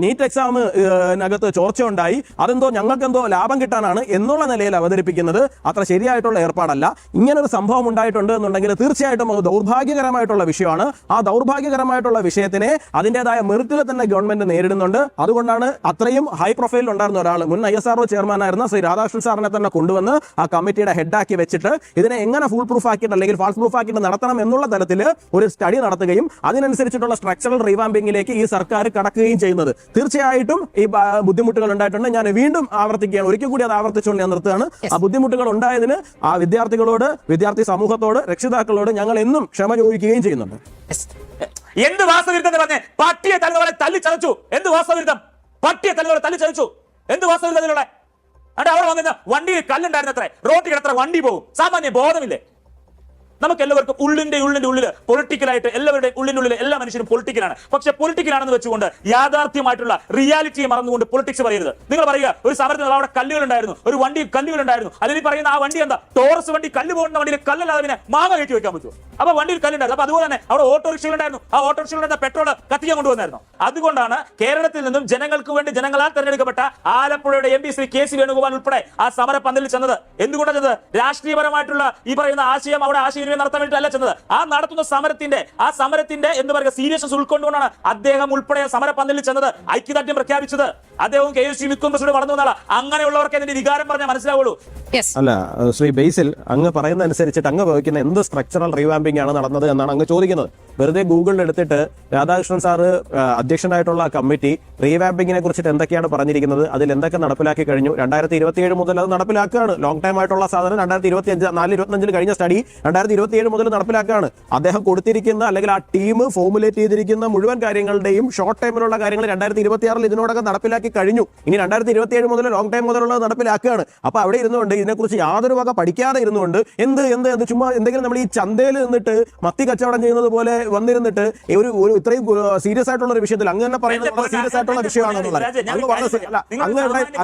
നീറ്റ് എക്സാമിനകത്ത് ചോർച്ച ഉണ്ടായി, അതെന്തോ ഞങ്ങൾക്കെന്തോ ലാഭം കിട്ടാനാണ് എന്നുള്ള നിലയിൽ അവതരിപ്പിക്കുന്നത് അത്ര ശരിയായിട്ടുള്ള ഏർപ്പാടല്ല. ഇങ്ങനൊരു സംഭവം ഉണ്ടായിട്ടുണ്ട് എന്നുണ്ടെങ്കിൽ തീർച്ചയായിട്ടും അത് ദൗർഭാഗ്യകരമായിട്ടുള്ള വിഷയമാണ്. ആ ദൗർഭാഗ്യകരമായിട്ടുള്ള വിഷയത്തിനെ അതിൻ്റെതായ മെറിറ്റിൽ തന്നെ ഗവൺമെന്റ് നേരിടുന്നുണ്ട്. അതുകൊണ്ടാണ് അത്രയും ഹൈ പ്രൊഫൈലിൽ ഉണ്ടായിരുന്ന ഒരാൾ, മുൻ ISRO ചെയർമാനായിരുന്ന ശ്രീ രാധാകൃഷ്ണൻ സാറിനെ തന്നെ കൊണ്ടുവന്ന് ആ കമ്മിറ്റിയുടെ ഹെഡാക്കി വെച്ചിട്ട് ഇതിനെ എങ്ങനെ ഫുൾ പ്രൂഫ് ആക്കിയിട്ട് അല്ലെങ്കിൽ ഫാൾസ് പ്രൂഫ് ആക്കിയിട്ട് നടത്തണം എന്നുള്ള തരത്തിൽ ഒരു സ്റ്റഡി നടത്തുകയും അതിനനുസരിച്ചിട്ടുള്ള സ്ട്രക്ചറൽ റീവാമ്പിങ്ങിലേക്ക് ഈ സർക്കാർ കടക്കുകയും ചെയ്യുന്നത്. തീർച്ചയായിട്ടും ഈ ബുദ്ധിമുട്ടുകൾ ഉണ്ടായിട്ടുണ്ട്. ഞാൻ വീണ്ടും ആവർത്തിക്കുകയാണ്, ഒരിക്കൽ കൂടി അത് ആവർത്തിച്ചുകൊണ്ട് ഞാൻ നിർത്തുകയാണ്. ആ ബുദ്ധിമുട്ടുകൾ ഉണ്ടായതിന് ആ വിദ്യാർത്ഥികളോട്, വിദ്യാർത്ഥി സമൂഹത്തോട്, രക്ഷിതാക്കളോട് ഞങ്ങൾ എന്നും ക്ഷമ ചോദിക്കുകയും ചെയ്യുന്നുണ്ട്. എന്ത് വാസ്തവിരുദ്ധം പറഞ്ഞേ? പട്ടിയെ തല്ലുപോലെ തല്ലി ചതച്ചു. എന്ത് വാസ്തവിരുദ്ധം? പട്ടിയെ തല്ലുപോലെ തല്ലി ചതച്ചു. എന്ത് വാസ്തവിരുദ്ധത്തിലൂടെ? അവിടെ അവിടെ വന്നിരുന്ന വണ്ടിയിൽ കല്ലുണ്ടായിരുന്നത്രേ, റോട്ടിൽ കിടത്ര വണ്ടി പോകും. സാമാന്യ ബോധമില്ലേ നമുക്ക് എല്ലാവർക്കും? ഉള്ളിന്റെ ഉള്ളിൽ പൊളിറ്റിക്കലായിട്ട് എല്ലാവരുടെ ഉള്ളിനുള്ളിൽ എല്ലാ മനുഷ്യരും പൊളിറ്റിക്കലാണ്. പക്ഷെ പൊളിറ്റിക്കലാണെന്ന് വെച്ചുകൊണ്ട് യാഥാർത്ഥ്യമായിട്ടുള്ള റിയാലിറ്റിയെ മറന്നുകൊണ്ട് പൊളിറ്റിക്സ് പറയരുത്. നിങ്ങൾ പറയുക ഒരു സമരത്തിൽ അവിടെ കല്ലുകളുണ്ടായിരുന്നു, ഒരു വണ്ടി കല്ലുകളുണ്ടായിരുന്നു, അതിൽ പറയുന്ന ആ വണ്ടി എന്താ? ടോറസ് വണ്ടി, കല്ല് പോകുന്ന വണ്ടിയിൽ കല്ലല്ലാതെ പിന്നെ മാങ്ങ കയറ്റി വെക്കാൻ പറ്റുമോ? അപ്പൊ വണ്ടിയിൽ കല്ലുണ്ടായിരുന്നു. അപ്പൊ അതുപോലെ തന്നെ അവിടെ ഓട്ടോറിക്ഷകളുണ്ടായിരുന്നു, ആ ഓട്ടോറിക്ഷകളുടെ പെട്രോൾ കത്തിക്കാൻ കൊണ്ടുവന്നായിരുന്നു. അതുകൊണ്ടാണ് കേരളത്തിൽ നിന്നും ജനങ്ങൾക്ക് വേണ്ടി ജനങ്ങളാൽ തെരഞ്ഞെടുക്കപ്പെട്ട ആലപ്പുഴയുടെ MP ശ്രീ KC വേണുഗോപാൽ ഉൾപ്പെടെ ആ സമര പന്തലിൽ ചെന്നത്. എന്തുകൊണ്ടാണ് ചെന്നത്? രാഷ്ട്രീയപരമായിട്ടുള്ള ഈ പറയുന്ന ആശയം അവിടെ ആശയം നടത്താൻ വേണ്ടിയിട്ടല്ല ചെന്നത്. ആ നടത്തുന്ന സമരത്തിന്റെ എന്ന് പറയുക സീരിയസ്നെസ് ഉൾക്കൊണ്ടുകൊണ്ടാണ് അദ്ദേഹം ഉൾപ്പെടെ സമരപന്തലിൽ ചെന്നത്, ഐക്യദാർഢ്യം പ്രഖ്യാപിച്ചത്. അദ്ദേഹവും KSU മിക്കും പ്രസിഡന്റ് വളർന്നു വന്നാളാ. അങ്ങനെയുള്ളവർക്ക് അതിന്റെ വികാരം പറഞ്ഞാൽ മനസ്സിലാവുള്ളൂ. അല്ല ശ്രീ ബേസിൽ, അങ്ങ് പറയുന്ന അനുസരിച്ചിട്ട് അങ്ങ് വഹിക്കുന്ന എന്ത് സ്ട്രക്ചറൽ റീവാമ്പിംഗ് ആണ് നടന്നത് എന്നാണ് അങ്ങ് ചോദിക്കുന്നത്. വെറുതെ ഗൂഗിളിൽ എടുത്തിട്ട് രാധാകൃഷ്ണൻ സാറ് അധ്യക്ഷനായിട്ടുള്ള കമ്മിറ്റി റീവാമ്പിങ്ങിനെ കുറിച്ചിട്ട് എന്തൊക്കെയാണ് പറഞ്ഞിരിക്കുന്നത്, അതിൽ എന്തൊക്കെ നടപ്പിലാക്കി കഴിഞ്ഞു, 2027 മുതൽ അത് നടപ്പിലാക്കുകയാണ്. ലോങ് ടൈം ആയിട്ടുള്ള സാധനം 2024-25 കഴിഞ്ഞ സ്റ്റഡി 2027 മുതൽ നടപ്പിലാക്കുകയാണ്. അദ്ദേഹം കൊടുത്തിരിക്കുന്ന അല്ലെങ്കിൽ ആ ടീം ഫോർമുലേറ്റ് ചെയ്തിരിക്കുന്ന മുഴുവൻ കാര്യങ്ങളുടെയും ഷോർട്ട് ടൈമിലുള്ള കാര്യങ്ങൾ 2026 ഇതിനോടൊക്കെ നടപ്പിലാക്കി കഴിഞ്ഞു. ഇനി 2027 മുതൽ ലോങ് ടൈം മുതലുള്ളത് നടപ്പിലാക്കുകയാണ്. അപ്പൊ അവിടെ ഇരുന്നുകൊണ്ട് ഇതിനെക്കുറിച്ച് യാതൊരു വക പഠിക്കാതെ ഇരുന്നുകൊണ്ട് എന്ത് ചുമ്മാ എന്തെങ്കിലും നമ്മൾ ഈ ചന്തയിൽ നിന്നിട്ട് മത്തി കച്ചവടം ചെയ്യുന്നത് പോലെ വന്നിരുന്നിട്ട് ഒരു ഇത്രയും സീരിയസ് ആയിട്ടുള്ള ഒരു വിഷയത്തിൽ അങ്ങ് തന്നെ പറയുന്നത് സീരിയസ് ആയിട്ടുള്ള വിഷയമാണെന്നുള്ളത്.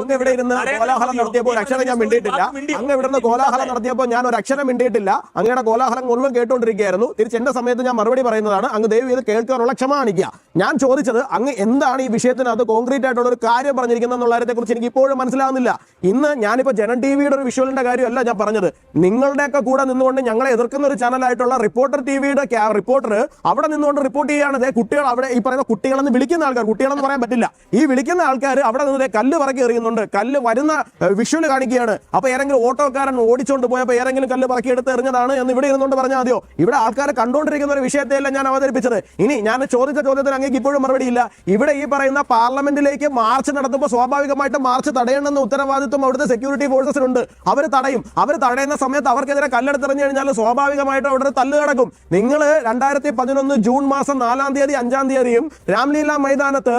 അങ്ങ് ഇവിടെ ഇരുന്ന് കോലാഹലം നടത്തിയപ്പോൾ ഒരു അക്ഷരം ഞാൻ മിണ്ടിയിട്ടില്ല. അങ്ങ് ഇവിടെ നിന്ന് കോലാഹലം നടത്തിയപ്പോൾ ഞാൻ ഒരു അക്ഷരം മിണ്ടിയിട്ടില്ല. അങ്ങയുടെ കോലാഹലം മുഴുവൻ കേട്ടുകൊണ്ടിരിക്കുകയായിരുന്നു. തിരിച്ച് എന്റെ സമയത്ത് ഞാൻ മറുപടി പറയുന്നതാണ്. അങ്ങ് ദയവ് ചെയ്ത് കേൾക്കാനുള്ള ക്ഷമ കാണിക്കുക. ഞാൻ ചോദിച്ചത് അങ്ങ് എന്താണ് ഈ വിഷയത്തിനകത്ത് കോൺക്രീറ്റ് ആയിട്ടുള്ള ഒരു കാര്യം പറഞ്ഞിരിക്കുന്നത് എന്നുള്ള കാര്യത്തെ കുറിച്ച് എനിക്ക് ഇപ്പോഴും മനസ്സിലാവുന്നില്ല. ഇന്ന് ഞാനിപ്പോ ജനം TVയുടെ ഒരു വിഷ്വലിന്റെ കാര്യമല്ല ഞാൻ പറഞ്ഞത്. നിങ്ങളുടെയൊക്കെ കൂടെ നിന്നുകൊണ്ട് ഞങ്ങളെ എതിർക്കുന്ന ഒരു ചാനലായിട്ടുള്ള റിപ്പോർട്ടർ TVയുടെ റിപ്പോർട്ടർ അവിടെ നിന്നുകൊണ്ട് റിപ്പോർട്ട് ചെയ്യുകയാണ്. കുട്ടികൾ അവിടെ ഈ പറയുന്ന കുട്ടികളെന്ന് വിളിക്കുന്ന ആൾക്കാർ, കുട്ടികളെന്ന് പറയാൻ പറ്റില്ല, ഈ വിളിക്കുന്ന ആൾക്കാർ അവിടെ നിന്ന് കല്ല് പറക്കി എറിയുന്നുണ്ട്, കല്ല് വരുന്ന വിഷ്വൽ കാണിക്കുകയാണ്. അപ്പൊ ഏതെങ്കിലും ഓട്ടോക്കാരൻ ഓടിച്ചുകൊണ്ട് പോയപ്പോൾ ഏതെങ്കിലും കല്ല് പറക്കി എടുത്ത് എറിഞ്ഞതാണ് എന്ന് ഇവിടെ ഇരുന്നുകൊണ്ട് പറഞ്ഞാൽ മതിയോ? ഇവിടെ ആൾക്കാരെ കണ്ടുകൊണ്ടിരിക്കുന്ന ഒരു വിഷയത്തെയല്ല ഞാൻ അവതരിപ്പിച്ചത്. ഇനി ഞാൻ ചോദിച്ച ചോദ്യത്തിന് അങ്ങേക്ക് ഇപ്പോഴും മറുപടിയില്ല. ഇവിടെ ഈ പറയുന്ന പാർലമെന്റിലേക്ക് മാർച്ച് നടത്തുമ്പോൾ സ്വാഭാവികമായിട്ട് മാർച്ച് തടയണമെന്ന ഉത്തരവാദിത്വം അവിടുത്തെ സെക്യൂരിറ്റി ഫോഴ്സസിനുണ്ട്. അവർ തടയും. അവർ തടയുന്ന സമയത്ത് അവർക്കെതിരെ കല്ലെടുത്തെറിഞ്ഞു കഴിഞ്ഞാൽ സ്വാഭാവികമായിട്ടും അവിടെ തല്ല് കിടക്കും. നിങ്ങൾ 2011 ജൂൺ മാസം 4-ാം തീയതി 5-ാം തീയതിയും രാംലീല മൈതാനത്ത്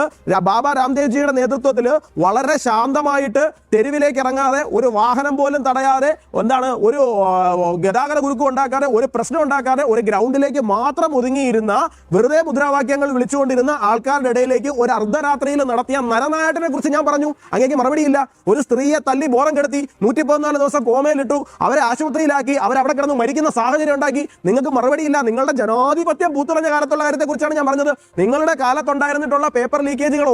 ബാബ രാംദേവ്ജിയുടെ നേതൃത്വത്തിൽ വളരെ ശാന്തമായിട്ട് തെരുവിലേക്ക് ഇറങ്ങാതെ ഒരു വാഹനം പോലും തടയാതെ ഒരു ഗതാഗത കുരുക്കം ഉണ്ടാക്കാതെ ഒരു പ്രശ്നം ഉണ്ടാക്കാതെ ഒരു ഗ്രൗണ്ടിലേക്ക് മാത്രം ഒതുങ്ങിയിരുന്ന വെറുതെ മുദ്രാവാക്യങ്ങൾ വിളിച്ചുകൊണ്ടിരുന്ന ആൾക്കാരുടെ ഇടയിലേക്ക് ഒരു അർദ്ധരാത്രിയിൽ നടത്തിയ നരനായട്ടിനെ കുറിച്ച് ഞാൻ പറഞ്ഞു. അങ്ങേക്ക് മറുപടിയില്ല. ഒരു സ്ത്രീയെ തല്ലി ബോധം കെടുത്തി 114 ദിവസം കോമയിലിട്ടു, അവരെ ആശുപത്രിയിലാക്കി, അവരവിടെ കിടന്ന് മരിക്കുന്ന സാഹചര്യം ഉണ്ടാക്കി. നിങ്ങൾക്ക് മറുപടിയില്ല. നിങ്ങളുടെ ജനാധിപത്യം പൂത്തുറഞ്ഞ കാലത്തുള്ള കാര്യത്തെ കുറിച്ചാണ് ഞാൻ പറഞ്ഞത്. നിങ്ങളുടെ കാലത്തുണ്ടായിരുന്നിട്ടുള്ള പേപ്പർ ലീക്കേജുകൾ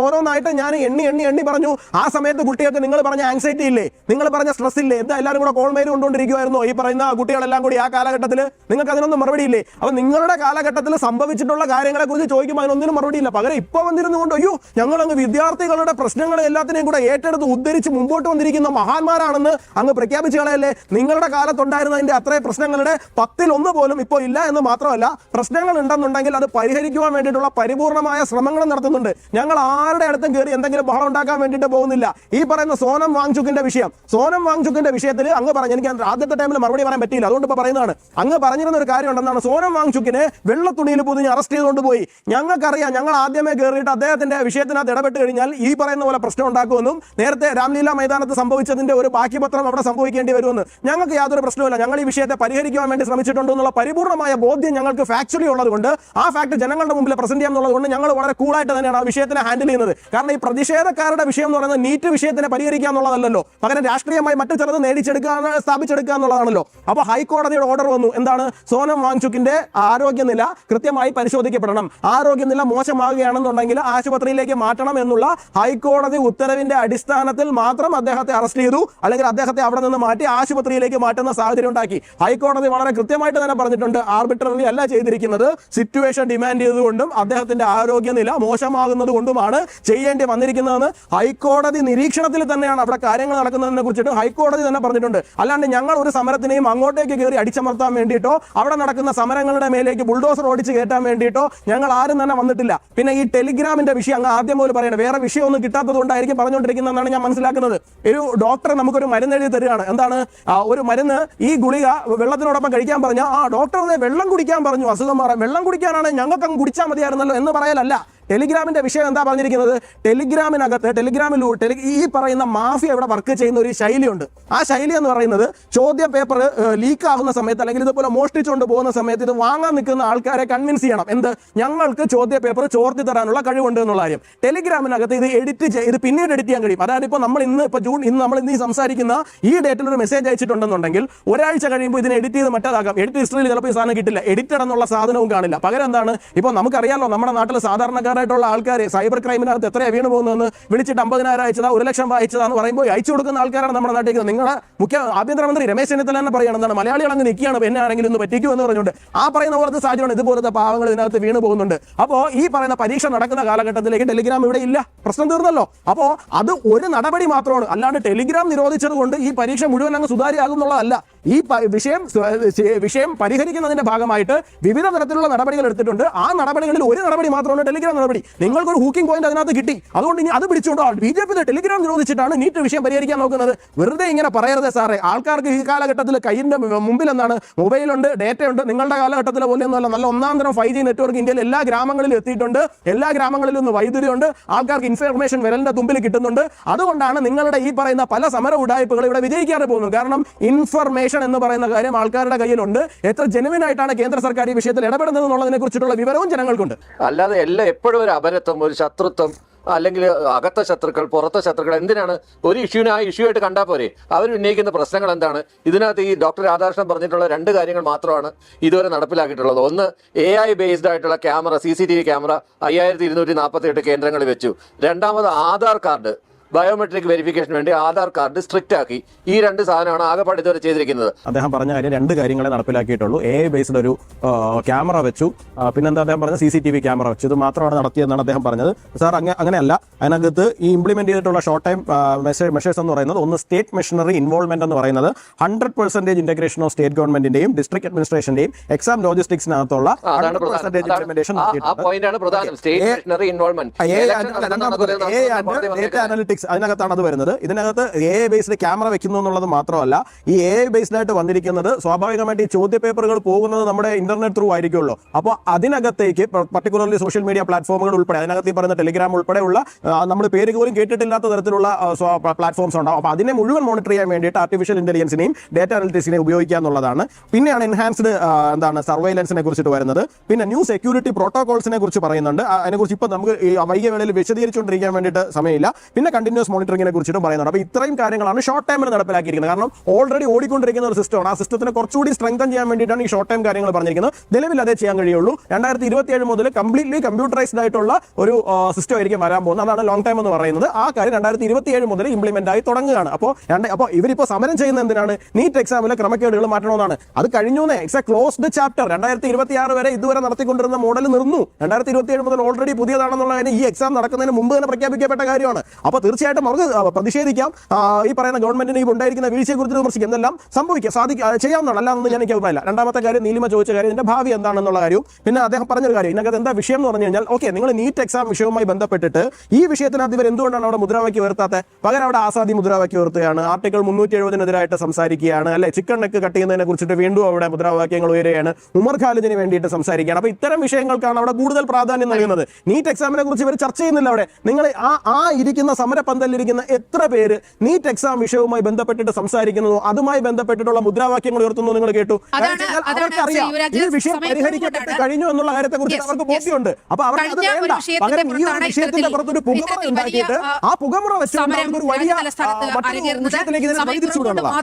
ഓരോന്നായിട്ട് ഞാൻ എണ്ണി പറഞ്ഞു. ആ സമയത്ത് കുട്ടികൾക്ക് നിങ്ങൾ പറഞ്ഞ ആങ്സൈറ്റി ഇല്ലേ, നിങ്ങൾ പറഞ്ഞ സ്ട്രെസ് ഇല്ലേ, എന്താ എല്ലാവരും കൂടെ കോൾമേൽ കൊണ്ടുകൊണ്ടിരിക്കുമായിരുന്നോ ഈ പറയുന്ന കുട്ടികളെല്ലാം കൂടി ആ കാലഘട്ടത്തിൽ? നിങ്ങൾക്ക് അതിനൊന്നും മറുപടിയില്ലേ? അപ്പൊ നിങ്ങളുടെ കാലഘട്ടത്തിൽ സംഭവിച്ചിട്ടുള്ള കാര്യങ്ങളെ കുറിച്ച് ചോദിക്കുമ്പോൾ അതിനൊന്നിനും മറുപടിയില്ല. പകരം ഇപ്പൊ വന്നിരുന്നുകൊണ്ട് അയ്യോ ഞങ്ങൾ അങ്ങ് വിദ്യാർത്ഥികളുടെ പ്രശ്നങ്ങളെ എല്ലാത്തിനെയും കൂടെ ഏറ്റെടുത്ത് ഉദ്ധരിച്ച് മുമ്പോട്ട് വന്നിരിക്കുന്ന മഹാന്മാരാണെന്ന് അങ്ങ് പ്രഖ്യാപിച്ചു കളയല്ലേ? നിങ്ങളുടെ കാലത്തുണ്ടായിരുന്നതിന്റെ അത്രയും പ്രശ്നങ്ങളുടെ 10-1 പോലും ഇപ്പോൾ ഇല്ല എന്ന് മാത്രമല്ല, പ്രശ്നങ്ങൾ ഉണ്ടെന്നുണ്ടെങ്കിൽ അത് പരിഹരിക്കുവാൻ വേണ്ടിയിട്ടുള്ള പരിപൂർണമായ ശ്രമങ്ങൾ നടത്തുന്നുണ്ട്. ഞങ്ങൾ ആരുടെ അടുത്തും കയറി എന്തെങ്കിലും ബഹളം ഉണ്ടാക്കാൻ വേണ്ടിയിട്ട് പോകുന്നില്ല. ഈ പറയുന്ന സോനം വാങ്ചുക്കിന്റെ വിഷയത്തിൽ അങ്ങ് പറഞ്ഞു, എനിക്ക് ആദ്യത്തെ ടൈമിൽ മറുപടി പറയാൻ പറ്റിയില്ല, അതുകൊണ്ട് ഇപ്പൊ പറയുന്നതാണ്. അങ്ങ് പറഞ്ഞിരുന്ന ഒരു കാര്യം ഉണ്ടെന്നാണ്, സോനം വാങ്ചുക്കിനെ വെള്ളത്തുണിയിൽ പൊതിഞ്ഞ് അറസ്റ്റ് ചെയ്തുകൊണ്ട് പോയി. ഞങ്ങൾക്കറിയാം, ഞങ്ങൾ ആദ്യമേ കയറിയിട്ട് അദ്ദേഹത്തിന്റെ വിഷയത്തിനകത്ത് ഇടപെട്ട് കഴിഞ്ഞാൽ ഈ പറയുന്ന പോലെ പ്രശ്നം ഉണ്ടാക്കുമെന്നും നേരത്തെ രാംലീല മൈതാനത്ത് സംഭവിച്ചതിന്റെ ഒരു ബാക്കി പത്രം അവിടെ സംഭവിക്കേണ്ടി വരുമെന്ന് ഞങ്ങൾക്ക് യാതൊരു പ്രശ്നവുമില്ല. ഞങ്ങൾ ഈ വിഷയത്തെ പരിഹരിക്കുവാൻ വേണ്ടി ശ്രമിച്ചിട്ടുണ്ടെന്നുള്ള പരിപൂർണമായ ബോധ്യം ഞങ്ങൾക്ക് ഫാക്ച്വലി ഉള്ളത് കൊണ്ട് ആ ഫാക്ട് ജനങ്ങളുടെ മുമ്പിൽ പ്രസന്റ് ചെയ്യാന്നുള്ളത് കൊണ്ട് ഞങ്ങൾ വളരെ കൂളായിട്ട് തന്നെയാണ് ആ വിഷയത്തിനെ ഹാൻഡിൽ ചെയ്യുന്നത്. കാരണം ഈ പ്രതിഷേധക്കാരുടെ വിഷയം എന്ന് പറയുന്നത് നീറ്റ് വിഷയത്തിനെ പരിഹരിക്കുക എന്നുള്ളതല്ലോ, പകരം രാഷ്ട്രീയമായി മറ്റു ചിലത് നേടിച്ചെടുക്കുക സ്ഥാപിച്ചെടുക്കുക എന്നുള്ളതാണല്ലോ. അപ്പോൾ ഹൈക്കോടതിയുടെ ഓർഡർ വന്നു, എന്താണ്, സോനം വാങ്ചുക്കിന്റെ ആരോഗ്യനില കൃത്യമായി പരിശോധിക്കപ്പെടണം, ആരോഗ്യനില മോശമാകുകയാണെന്നുണ്ടെങ്കിൽ ആശുപത്രിയിലേക്ക് മാറ്റണം എന്നുള്ള ഹൈക്കോടതി ഉത്തരവിന്റെ അടിസ്ഥാനത്തിൽ മാത്രം അദ്ദേഹത്തെ അറസ്റ്റ് ചെയ്തു, അല്ലെങ്കിൽ അദ്ദേഹത്തെ അവിടെ നിന്ന് മാറ്റി ആശുപത്രിയിലേക്ക് മാറ്റുന്ന സാഹചര്യം ഉണ്ടാക്കി. ഹൈക്കോടതി വളരെ കൃത്യമായിട്ട് തന്നെ പറഞ്ഞിട്ടുണ്ട്, ആർബിട്രറി അല്ല ചെയ്തിരിക്കുന്നത്, സിറ്റുവേഷൻ ഡിമാൻഡ് ചെയ്തുകൊണ്ടും അദ്ദേഹത്തിന്റെ ആരോഗ്യനില മോശമാകുന്നത് കൊണ്ടുമാണ് ചെയ്യേണ്ടി വന്നിരിക്കുന്നതെന്ന് ഹൈക്കോടതി നിരീക്ഷണത്തിൽ തന്നെയാണ് അവിടെ കാര്യങ്ങൾ നടക്കുന്നതിനെ കുറിച്ചിട്ട് ഹൈക്കോടതി തന്നെ പറഞ്ഞിട്ടുണ്ട്. അല്ലാണ്ട് ഞങ്ങൾ ഒരു സമരത്തിനെയും അങ്ങോട്ടേക്ക് കയറി അടിച്ചമർത്താൻ വേണ്ടിയിട്ടോ അവിടെ നടക്കുന്ന സമരങ്ങളുടെ മേലേക്ക് ബുൾഡോസർ ഓടിച്ച് കയറ്റാൻ വേണ്ടിയിട്ടോ ഞങ്ങൾ ആരും തന്നെ വന്നിട്ടില്ല. പിന്നെ ഈ ടെലിഗ്രാമിന്റെ വിഷയം അങ്ങ് ആദ്യം പോലും പറയണം, വേറെ വിഷയമൊന്നും കിട്ടാത്തത് കൊണ്ടായിരിക്കും പറഞ്ഞുകൊണ്ടിരിക്കുന്നതെന്നാണ് ഞാൻ മനസ്സിലാക്കുന്നത്. ഒരു ഡോക്ടർ നമുക്കൊരു മരുന്ന് എഴുതി തരികയാണ്, എന്താണ്, ഒരു മരുന്ന്, ഈ ഗുളിക വെള്ളത്തിനോടൊപ്പം കഴിക്കാൻ പറഞ്ഞാൽ ആ ഡോക്ടറിനെ വെള്ളം കുടിക്കാൻ പറഞ്ഞു, അസുഖം മാറാൻ വെള്ളം കുടിക്കാനാണ് ഞങ്ങൾക്ക് അങ്ങ് കുടിച്ചാൽ മതിയായിരുന്നല്ലോ എന്ന് പറയലല്ല. ടെലിഗ്രാമിന്റെ വിഷയം എന്താ പറഞ്ഞിരിക്കുന്നത്, ടെലിഗ്രാമിലൂടെ ഈ പറയുന്ന മാഫിയ ഇവിടെ വർക്ക് ചെയ്യുന്ന ഒരു ശൈലിയുണ്ട്. ആ ശൈലി എന്ന് പറയുന്നത് ചോദ്യ പേപ്പർ ലീക്ക് ആകുന്ന സമയത്ത് അല്ലെങ്കിൽ ഇതുപോലെ മോഷ്ടിച്ചുകൊണ്ട് പോകുന്ന സമയത്ത് ഇത് വാങ്ങാൻ നിൽക്കുന്ന ആൾക്കാരെ കൺവിൻസ് ചെയ്യണം, എന്ത്, ഞങ്ങൾക്ക് ചോദ്യ പേപ്പർ ചോർത്തി തരാനുള്ള കഴിവുണ്ട് എന്നുള്ള കാര്യം. ടെലിഗ്രാമിനകത്ത് ഇത് ഇത് പിന്നീട് എഡിറ്റ് ചെയ്യാൻ കഴിയും. അതായത് ഇപ്പോൾ നമ്മൾ നമ്മൾ ഇന്ന് ഈ സംസാരിക്കുന്ന ഈ ഡേറ്റിൽ ഒരു മെസ്സേജ് അയച്ചിട്ടുണ്ടെന്നുണ്ടെങ്കിൽ ഒരാഴ്ച കഴിയുമ്പോൾ ഇതിനെ എഡിറ്റ് ചെയ്ത് മറ്റേതാക്കാം. എഡിറ്റ് ഹിസ്റ്ററിയിൽ ചിലപ്പോൾ ഈ സാധനം കിട്ടില്ല, എഡിറ്റഡ് എന്നുള്ള സാധനവും കാണില്ല. പകരം എന്താണ്, ഇപ്പോൾ നമുക്കറിയാമല്ലോ നമ്മുടെ നാട്ടിൽ സാധാരണക്കാർ ആൾക്കാർ സൈബർ ക്രൈമിനകത്ത് എത്രയാണ് വീണ് പോകുന്നതെന്ന് വിളിച്ചിട്ട് 50,000 അയച്ചതാ 1,00,000 അയച്ചതാന്ന് പറയുമ്പോൾ അയച്ചു കൊടുക്കുന്ന ആൾക്കാരാണ് നമ്മുടെ നാട്ടിൽ. നിങ്ങളുടെ മുഖ്യ ആഭ്യന്തരമന്ത്രി രമേശ് ചെന്നിത്തല തന്നെ പറയണം, എന്താണ്, മലയാളികൾ അങ്ങ് നിൽക്കുകയാണ്, എന്നെ ആരെങ്കിലും ഒന്ന് പറ്റിക്കൂ എന്ന് പറഞ്ഞുകൊണ്ട്. ആ പറയുന്ന പോലത്തെ സാഹചര്യമാണ്, ഇതുപോലത്തെ പാവങ്ങൾ ഇതിനകത്ത് വീണ് പോകുന്നുണ്ട്. അപ്പോൾ ഈ പറയുന്ന പരീക്ഷ നടക്കുന്ന കാലഘട്ടത്തിലേക്ക് ടെലിഗ്രാം ഇവിടെ ഇല്ല, പ്രശ്നം തീർന്നല്ലോ. അപ്പോൾ അത് ഒരു നടപടി മാത്രമാണ്, അല്ലാണ്ട് ടെലിഗ്രാം നിരോധിച്ചത് കൊണ്ട് ഈ പരീക്ഷ മുഴുവൻ അങ്ങ് സുതാര്യമാകും എന്നുള്ളതല്ല. ഈ വിഷയം പരിഹരിക്കുന്നതിന്റെ ഭാഗമായിട്ട് വിവിധ തരത്തിലുള്ള നടപടികൾ എടുത്തിട്ടുണ്ട്. ആ നടപടികളിൽ ഒരു നടപടി മാത്രമാണ് ടെലിഗ്രാം നടപടി. നിങ്ങൾക്കൊരു ഹൂക്കിംഗ് പോയിന്റ് അതിനകത്ത് കിട്ടി, അതുകൊണ്ട് ഇനി അത് പിടിച്ചുകൊണ്ടോ BJP ടെലിഗ്രാം നിരോധിച്ചിട്ടാണ് നീറ്റ് വിഷയം പരിഹരിക്കാൻ നോക്കുന്നത്. വെറുതെ ഇങ്ങനെ പറയരുത് സാറേ. ആൾക്കാർക്ക് ഈ കാലഘട്ടത്തിൽ കയ്യിന്റെ മുമ്പിൽ എന്താണ്, മൊബൈലുണ്ട്, ഡേറ്റയുണ്ട്. നിങ്ങളുടെ കാലഘട്ടത്തിലെ പോലെയൊന്നുമല്ല, നല്ല ഒന്നാം തരം 5G നെറ്റ്വർക്ക് ഇന്ത്യയിൽ എല്ലാ ഗ്രാമങ്ങളിലും എത്തിയിട്ടുണ്ട്, എല്ലാ ഗ്രാമങ്ങളിലും ഒന്ന് വൈദ്യുതി ഉണ്ട്, ആൾക്കാർക്ക് ഇൻഫർമേഷൻ വിരലിന്റെ തുമ്പിൽ കിട്ടുന്നുണ്ട്. അതുകൊണ്ടാണ് നിങ്ങളുടെ ഈ പറയുന്ന പല സമര ഉടായ്പകൾ ഇവിടെ വിജയിക്കാതെ പോകുന്നത്. കാരണം ഇൻഫർമേഷൻ എന്ന് പറയുന്ന കാര്യം ആൾക്കാരുടെ കയ്യിലുണ്ട്. എത്ര ജെനുവിൻ ആയിട്ടാണ് കേന്ദ്ര സർക്കാർ ഈ വിഷയത്തിൽ ഇടപെടുന്നത് എന്നുള്ളതിനെ കുറിച്ചിട്ടുള്ള വിവരവും ജനങ്ങൾക്കുണ്ട്. അല്ലാതെ എല്ലാം എപ്പോഴും ഒരു അപരത്വം, ഒരു ശത്രുത്വം, അല്ലെങ്കിൽ അകത്ത ശത്രുക്കൾ, പുറത്തെ ശത്രുക്കൾ, എന്തിനാണ് ഒരു ഇഷ്യൂവിനെ ആ ഇഷ്യൂ ആയിട്ട് കണ്ടാൽ പോരെ? അവർ ഉന്നയിക്കുന്ന പ്രശ്നങ്ങൾ എന്താണ്? ഇതിനകത്ത് ഈ ഡോക്ടർ രാധാകൃഷ്ണൻ പറഞ്ഞിട്ടുള്ള 2 കാര്യങ്ങൾ മാത്രമാണ് ഇതുവരെ നടപ്പിലാക്കിയിട്ടുള്ളത്. ഒന്ന്, AI ബേസ്ഡ് ആയിട്ടുള്ള ക്യാമറ, CCTV ക്യാമറ 5248 കേന്ദ്രങ്ങളിൽ വെച്ചു. രണ്ടാമത്, ആധാർ കാർഡ് ബയോമെട്രിക് വെരിഫിക്കേഷൻ വേണ്ടി ആധാർ കാർഡ് സ്ട്രിക്റ്റ് ആക്കി. ഈ 2 സാധനമാണ് ആകെപ്പാട് ഇതുവരെ ചെയ്തിരിക്കുന്നത്. അദ്ദേഹം പറഞ്ഞ കാര്യം 2 കാര്യങ്ങളെ നടപ്പിലാക്കിയിട്ടുള്ളൂ. AI ബേസ്ഡ് ഒരു ക്യാമറ വെച്ചു, പിന്നെന്താ അദ്ദേഹം പറഞ്ഞത്, CCTV ക്യാമറ വെച്ചു. ഇത് മാത്രമാണ് നടത്തിയതെന്നാണ് അദ്ദേഹം പറഞ്ഞത്. സാർ അങ്ങനെയല്ല, അതിനകത്ത് ഈ ഇംപ്ലിമെന്റ് ചെയ്തിട്ടുള്ള ഷോർട്ട് ടൈം മെഷേഴ്സ് എന്ന് പറയുന്നത്, ഒന്ന് സ്റ്റേറ്റ് മെഷീനറി ഇൻവോൾവ്മെന്റ് എന്ന് പറയുന്നത് 100% ഇന്റഗ്രേഷൻ ഓഫ് സ്റ്റേറ്റ് ഗവൺമെന്റിന്റെയും ഡിസ്ട്രിക്ട് അഡ്മിനിസ്ട്രേഷനകത്താണ് അത് വരുന്നത്. ഇതിനകത്ത് AI ബേസ്ഡ് ക്യാമറ വെക്കുന്നു എന്നുള്ളത് മാത്രമല്ല, ഈ AI ബേസ്ഡ് ആയിട്ട് വന്നിരിക്കുന്നത് സ്വാഭാവികമായിട്ട് ഈ ചോദ്യ പേപ്പറുകൾ പോകുന്നത് നമ്മുടെ ഇന്റർനെറ്റ് ത്രൂ ആയിരിക്കുമല്ലോ. അപ്പോൾ അതിനകത്തേക്ക് പർട്ടിക്കുലർലി സോഷ്യൽ മീഡിയ പ്ലാറ്റ്ഫോമുകൾ ഉൾപ്പെടെ, അതിനകത്ത് ഈ പറയുന്ന ടെലിഗ്രാം ഉൾപ്പെടെയുള്ള നമ്മൾ പേര് പോലും കേട്ടിട്ടില്ലാത്ത തരത്തിലുള്ള പ്ലാറ്റ്ഫോംസ് ഉണ്ടാവും. അപ്പോൾ അതിനെ മുഴുവൻ മോണിറ്റർ ചെയ്യാൻ വേണ്ടിയിട്ട് ആർട്ടിഫിഷ്യൽ ഇന്റലിജൻസിനെയും ഡേറ്റ അനലിറ്റിക്സിനെയും ഉപയോഗിക്കുക എന്നുള്ളതാണ്. പിന്നെയാണ് എൻഹാൻസ്ഡ് സർവൈലൻസിനെ കുറിച്ചിട്ട് വരുന്നത്. പിന്നെ ന്യൂ സെക്യൂരിറ്റി പ്രോട്ടോകോൾസിനെ കുറിച്ച് പറയുന്നുണ്ട്. അതിനെക്കുറിച്ച് ഇപ്പോൾ നമുക്ക് ഈ വൈകിയ വേളയിൽ വിശദീകരിച്ചുകൊണ്ടിരിക്കാൻ വേണ്ടിയിട്ട് സമയമില്ല. പിന്നെ കണ്ടിന്യൂസ് മോണിറ്ററിംഗിനെ കുറിച്ചിട്ടും പറയുന്നുണ്ട്. അപ്പോൾ ഇത്രയും കാര്യങ്ങളാണ് ഷോർട്ട് ടൈമിൽ നടപ്പിലാക്കിയിരിക്കുന്നത്. കാരണം ഓൾറെഡി ഓടിക്കൊണ്ടിരിക്കുന്ന ഒരു സിസ്റ്റമാണ്. ആ സിസ്റ്റത്തിനെ കുറച്ചുകൂടി സ്ട്രെങ്തൻ ചെയ്യാൻ വേണ്ടിയിട്ടാണ് ഈ ഷോർട്ട് ടൈം കാര്യങ്ങൾ പറഞ്ഞിരിക്കുന്നത്. നിലവിൽ അതേ ചെയ്യാൻ കഴിയുള്ളൂ. 2027 മുതൽ കംപ്ലീറ്റ്ലി കമ്പ്യൂട്ടറൈസ്ഡ് ആയിട്ടുള്ള ഒരു സിസ്റ്റം ആയിരിക്കും വരാൻ പോകുന്നത്. അതാണ് ലോങ് ടൈം എന്ന് പറയുന്നത്. ആ കാര്യം 2027 മുതൽ ഇംപ്ലിമെന്റ് ആയി തുടങ്ങുകയാണ്. അപ്പോൾ ഇവരിപ്പോൾ സമരം ചെയ്യുന്ന എന്തിനാണ്? നീറ്റ് എക്സാമിലെ ക്രമക്കേടുകൾ മാറ്റണമെന്നാണ്. അത് കഴിഞ്ഞു. It's A closed chapter. 2026 വരെ ഇതുവരെ നടത്തിക്കൊണ്ടിരുന്ന മോഡൽ നിർന്നു. 2027 മുതൽ ഓൾറെഡി പുതിയതാണെന്നുള്ള ഈ എക്സാം നടക്കുന്നതിന് മുമ്പ് തന്നെ പ്രഖ്യാപിക്കപ്പെട്ട കാര്യമാണ്. അപ്പോൾ തീർച്ചയായിട്ടും അവർക്ക് പ്രതിഷേധിക്കാം. ഈ പറയുന്ന ഗവൺമെന്റിന് ഈ ഉണ്ടായിരിക്കുന്ന വീഴ്ചയെ കുറിച്ച് വിമർശിക്കാം. എന്തെല്ലാം ചെയ്യാവുന്നതാണ്, അല്ലാതൊന്നും ഞാൻ എനിക്ക് അഭിപ്രായമില്ല. രണ്ടാമത്തെ കാര്യം, നീലിമ ചോദിച്ച കാര്യം, ഇതിന്റെ ഭാവി എന്താണെന്നുള്ള കാര്യവും. പിന്നെ അദ്ദേഹം പറഞ്ഞൊരു കാര്യം, ഇതിനകത്ത് എന്താ വിഷയം എന്ന് പറഞ്ഞു കഴിഞ്ഞാൽ, ഓക്കെ, നിങ്ങൾ നീറ്റ് എക്സാം വിഷയവുമായി ബന്ധപ്പെട്ടിട്ട് ഈ വിഷയത്തിനകത്ത് ഇവർ എന്തുകൊണ്ടാണ് അവിടെ മുദ്രാവാക്യം ഉയർത്താത്തത്? പകരം അവിടെ ആസാദി മുദ്രാവാക്യം ഉയർത്തുകയാണ്, ആർട്ടിക്കിൾ 370 സംസാരിക്കുകയാണ്, അല്ലെ, ചിക്കൻ നെക്ക് കട്ട് ചെയ്യുന്നതിനെ കുറിച്ചിട്ട് വീണ്ടും അവിടെ മുദ്രാവാക്യങ്ങൾ ഉയരുകയാണ്, ഉമർ ഖാലിദിന് വേണ്ടിയിട്ട് സംസാരിക്കുകയാണ്. അപ്പോൾ ഇത്തരം വിഷയങ്ങൾക്കാണ് അവിടെ കൂടുതൽ പ്രാധാന്യം നൽകുന്നത്. നീറ്റ് എക്സാമിനെ കുറിച്ച് ഇവർ ചർച്ച ചെയ്യുന്നില്ല. അവിടെ നിങ്ങൾ ആ ഇരിക്കുന്ന സമര പന്തലിരിക്കുന്ന എത്ര പേര് നീറ്റ് എക്സാം വിഷയവുമായി ബന്ധപ്പെട്ടിട്ട് സംസാരിക്കുന്നതോ അതുമായി ബന്ധപ്പെട്ടിട്ടുള്ള മുദ്രാവാക്യങ്ങൾ ഉയർത്തുന്നു നിങ്ങൾ കേട്ടു? അവർക്കറിയാം ഈ വിഷയം പരിഹരിക്കപ്പെട്ട് കഴിഞ്ഞു എന്നുള്ള കാര്യത്തെ കുറിച്ച് അവർക്ക് ബോധ്യമുണ്ട്. അപ്പൊ അവർക്ക് അത് വേണ്ട. പകരം ഈ ഒരു വിഷയത്തിന്റെ പുറത്തൊരു പുകമുറ ഉണ്ടാക്കിയിട്ട് ആ പുകമുറ വെച്ചുകൊണ്ട് ഒരു വലിയ മറ്റൊരു വിഷയത്തിലേക്ക് ഇതിനെ വഴിതിരിച്ചു വിടുന്നതാണ്.